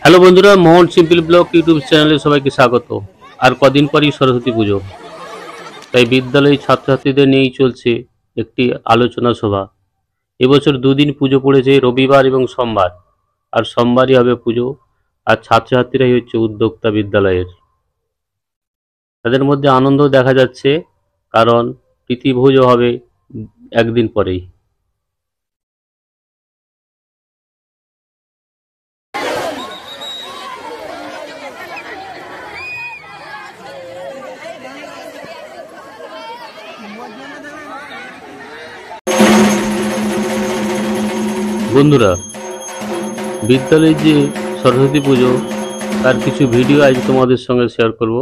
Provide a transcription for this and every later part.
Hello বন্ধুরা, মোহন simple blog YouTube চ্যানেলে সবাইকে স্বাগত। আর কদিন পরই সরস্বতী পুজো, তাই বিদ্যালয়ের ছাত্রছাত্রীদের নিয়েই চলছে একটি আলোচনা সভা। এবছর দুদিন পুজো পড়েছে, রবিবার এবং সোমবার। আর সোমবারই হবে পুজো, আর ছাত্রছাত্রীরাই হচ্ছে উদ্যোক্তা বিদ্যালয়ের। তাদের মধ্যে আনন্দ দেখা যাচ্ছে, কারণ প্রীতিভোজও হবে একদিন পরেই। বন্ধুরা, বিদ্যালয়ের যে সরস্বতী পুজো তার কিছু ভিডিও আজ তোমাদের সঙ্গে শেয়ার করব।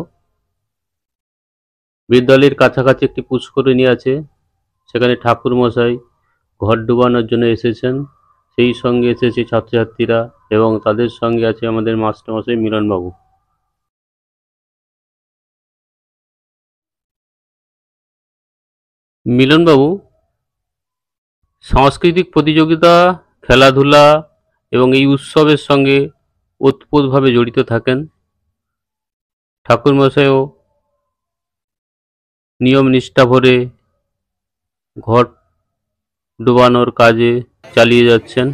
বিদ্যালয়ের কাছাকাছি একটি পুষ্করিণী আছে, সেখানে ঠাকুর মশাই ঘট ডুবানোর জন্য এসেছেন। সেই সঙ্গে এসেছে ছাত্রছাত্রীরা এবং তাদের সঙ্গে আছে আমাদের মাস্টারমশাই মিলনবাবু। মিলনবাবু সাংস্কৃতিক প্রতিযোগিতা, খেলাধুলা এবং এই উৎসবের সঙ্গে ওতপ্রোতভাবে জড়িত থাকেন। ঠাকুরমশাইও নিয়ম নিষ্ঠা ভরে ঘট ডুবানোর কাজে চালিয়ে যাচ্ছেন।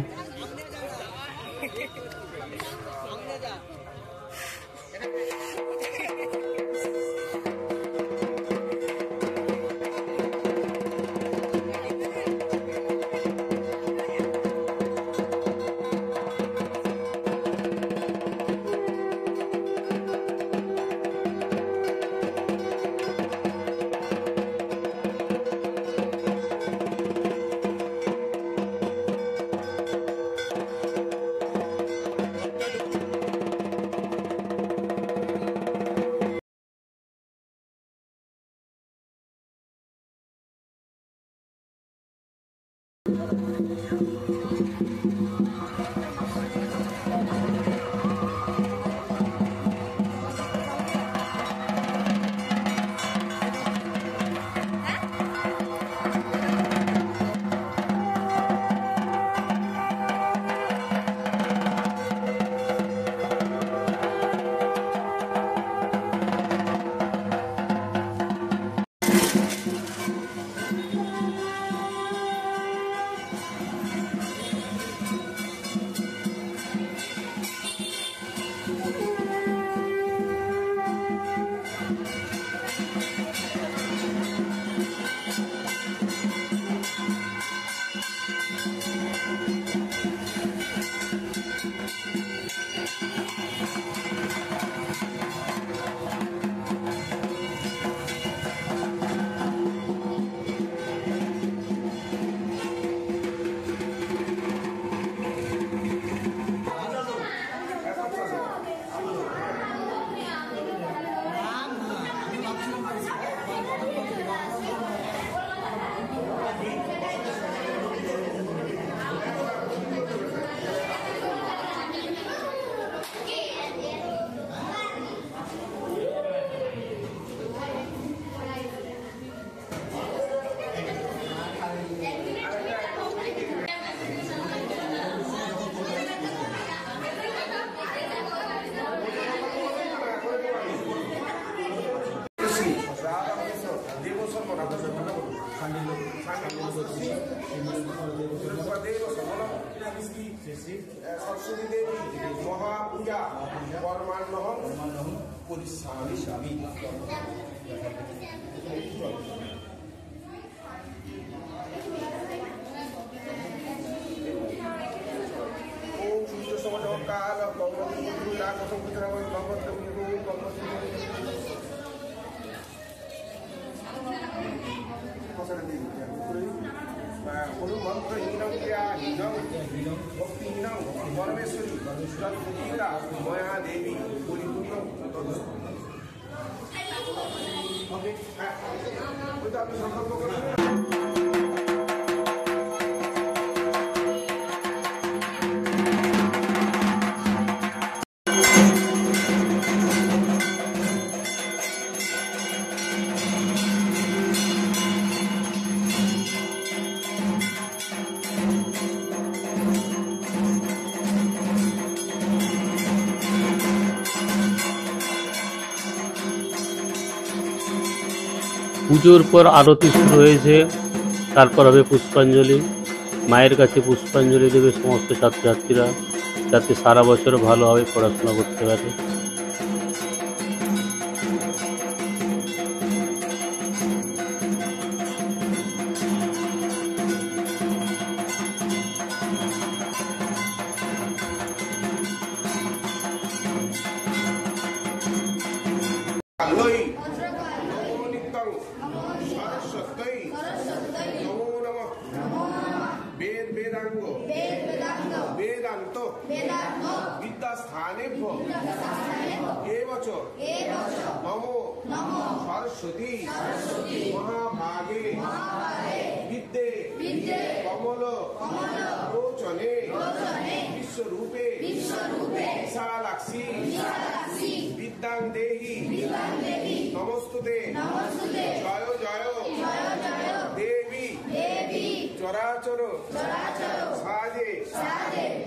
सरस्वती देवी महापूजा कर्माण्यहं परिस्वामि ओम सूर्य समो काल गौरवी दुर्गा कसम पुत्र भगवत मंत्र हीनम क्रिया हीनम भक्ति हीनम परमेश्वरी तत्पूजा मया देवी परिपूर्ण संकल्प करें। পুজোর পর আরতি শুরু হয়েছে, তারপর হবে পুষ্পাঞ্জলি। মায়ের কাছে পুষ্পাঞ্জলি দেবে সমস্ত ছাত্রছাত্রীরা, যাতে সারা বছর ভালোভাবে পড়াশোনা করতে পারে। কালই নমো নিত্যং সরস্বত্যৈ নমো নমঃ বেদাঙ্গ বেদান্ত বিদ্যাস্থানেভ্য এবচ নমো সরস্বতী মহাভাগে বিদ্যে কমল লোচনে বিশ্বরূপে বিশালাক্ষী বিদ্যাং দেহি নমস্তুতে জয় জয় দেবী চরাচর সাজে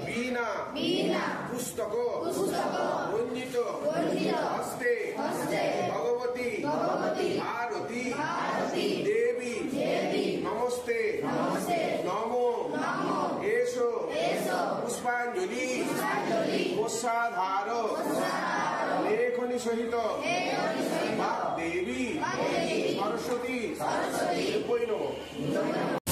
বীণা পুস্তক রঞ্জিত হস্তে ভগবতী আরতি দেবী নমস্তে নমো এসো পুষ্পাঞ্জলি প্রসাধার লেখনী সহিত দেবী সরস্বতী নমঃ।